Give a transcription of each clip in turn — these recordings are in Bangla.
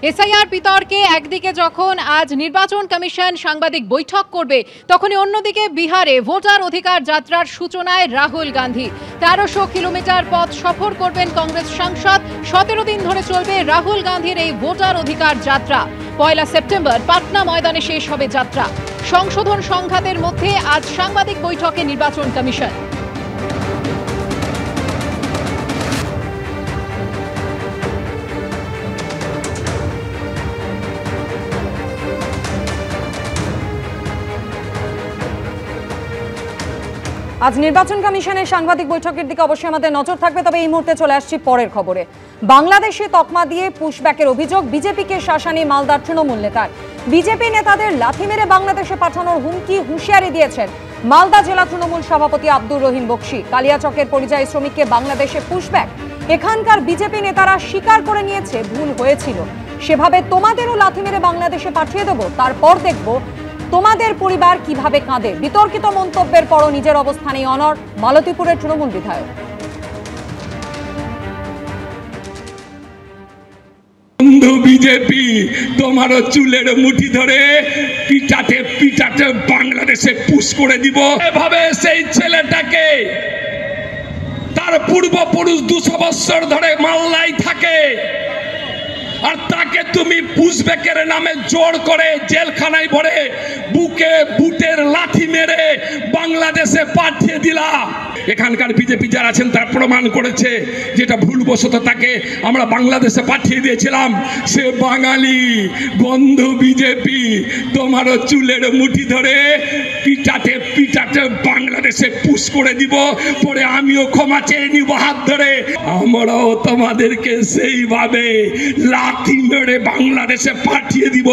এসআইআর বিতর্কে একদিকে যখন আজ নির্বাচন কমিশন সাংবাদিক বৈঠক করবে, তখনই অন্যদিকে বিহারে ভোটার অধিকার যাত্রার সূচনায় রাহুল গান্ধী। 1300 কিলোমিটার পথ সফর করবেন কংগ্রেস সাংসদ। 17 দিন ধরে চলবে রাহুল গান্ধীর এই ভোটার অধিকার যাত্রা। 1 সেপ্টেম্বর পাটনা ময়দানে শেষ হবে যাত্রা। সংশোধন সংঘাতের মধ্যে আজ সাংবাদিক বৈঠকে নির্বাচন কমিশন। আজ নির্বাচন কমিশনের সাংবাদিক বৈঠকের দিকে অবশ্যই আমাদের নজর থাকবে। তবে এই মুহূর্তে চলে আসছি পরের খবরে। বাংলাদেশে তকমা দিয়ে পুশব্যাকের অভিযোগ বিজেপিকে শাসানি মালদার তৃণমূল নেতার। বিজেপি নেতাদের লাথি মেরে বাংলাদেশে পাঠানোর হুঁশিয়ারি দিয়েছেন মালদা জেলা তৃণমূল সভাপতি আব্দুর রহিম বক্সি। কালিয়াচকের পরিযায়ী শ্রমিককে বাংলাদেশে পুশব্যাক। এখানকার বিজেপি নেতারা স্বীকার করে নিয়েছে ভুল হয়েছিল, সেভাবে তোমাদেরও লাথি মেরে বাংলাদেশে পাঠিয়ে দেব, তারপর দেখব তোমাদের পরিবার কিভাবে কাঁদে। বিতর্কিত মন্তব্যের পরও নিজের অবস্থানেই অনড় মালতীপুরের তৃণমূল বিধায়ক। বিজেপি তোমারও চুলের মুঠি ধরে পিটাতে পিটাতে বাংলাদেশে পুশ করে দিব। এভাবে সেই ছেলেটাকে তার পূর্বপুরুষ 200 বছর ধরে মাল্লায় থাকে, আর তাকে তুমি পুশব্যাকের নামে জোর করে জেলখানায় ভরে বুকে বুটের লাথি মেরে বাংলাদেশে পাঠিয়ে দিলা। এখানকার বিজেপি যারা আছেন তারা প্রমাণ করেছে যেটা ভুলবশত তাকে আমরা বাংলাদেশে পাঠিয়ে দিয়েছিলাম। সে বাঙালি। বন্ধু বিজেপি তোমারও চুলের মুঠি ধরে পিটাতে পিটাতে বাংলাদেশে পুশ করে দিব, পরে আমিও ক্ষমা চেয়ে নিব হাত ধরে। আমরাও তোমাদেরকে সেইভাবে লাথি মেরে বাংলাদেশে পাঠিয়ে দিব।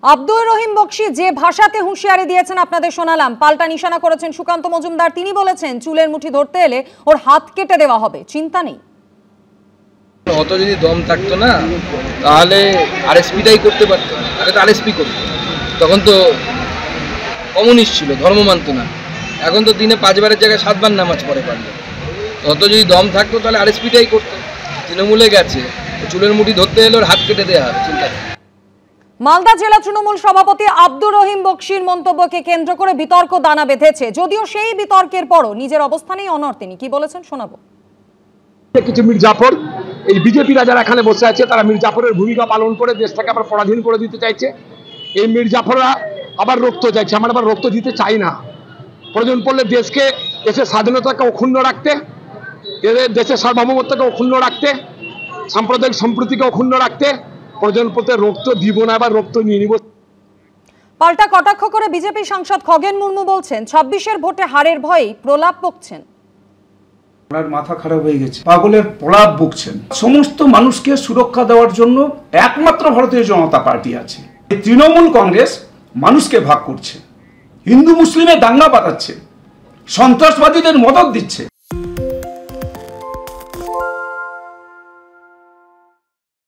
আব্দুর রহিম বক্সি যে ভাষাতে হুঁশিয়ারি দিয়েছেন আপনাদের শোনালাম, পাল্টা নিশানা করেছেন সুকান্ত মজুমদার। তিনি বলেছেন চুলের মুঠি ধরতে এলে ওর হাত কেটে দেওয়া হবে, চিন্তা নেই। অত যদি দম থাকতো না তাহলে আরএসপিটাই করতে পারতো, আগে তো আরএসপি করতো। তখন তো কমিউনিস্ট ছিল, ধর্ম মানত না। এখন তো দিনে 5 বারের জায়গায় 7 বার নামাজ পড়ে পারলো। অত যদি দম থাকতো তাহলে আরএসপিটাই করতো। তৃণমূলে গেছে, চুলের মুঠি ধরতে এলে ওর হাত কেটে দেওয়া হবে, চিন্তা নেই। মালদা জেলা তৃণমূল সভাপতি আব্দুর রহিম বক্সির মন্তব্যকে কেন্দ্র করে বিতর্ক দানা বেঁধেছে। যদিও সেই বিতর্কের পরও নিজের অবস্থানেই অনড় তিনি। কি বলেছেন শোনাবো। কিছু মির্জাফর, এই বিজেপিরা যারা এখানে বসে আছে তারা মির্জাফরের ভূমিকা পালন করে দেশটাকে আবার পরাধীন করে দিতে চাইছে। এই মির্জাফররা আবার রক্ত চাইছে, আমরা আবার রক্ত দিতে চাই না। প্রয়োজন পড়লে দেশের স্বাধীনতাকে অক্ষুণ্ণ রাখতে, দেশের সার্বভৌমত্বকে অক্ষুণ্ণ রাখতে, সাম্প্রদায়িক সম্প্রীতিকে অক্ষুণ্ণ রাখতে প্রয়োজন পড়তে রক্ত দিব না, আবার রক্ত নিয়ে নিব। পাল্টা কটাক্ষ করে বিজেপি সাংসদ খগেন মুর্মু বলছেন 26-এর ভোটে হারের ভয়েই প্রলাপ বকছেন। ওনার মাথা খারাপ হয়ে গেছে, পাগলের প্রলাপ বকছেন। সমস্ত মানুষকে সুরক্ষা দেওয়ার জন্য একমাত্র ভারতীয় জনতা পার্টি আছে। তৃণমূল কংগ্রেস মানুষকে ভাগ করছে, হিন্দু মুসলিমে দাঙ্গা বাঁধাচ্ছে, সন্ত্রাসবাদীদের মদত দিচ্ছে।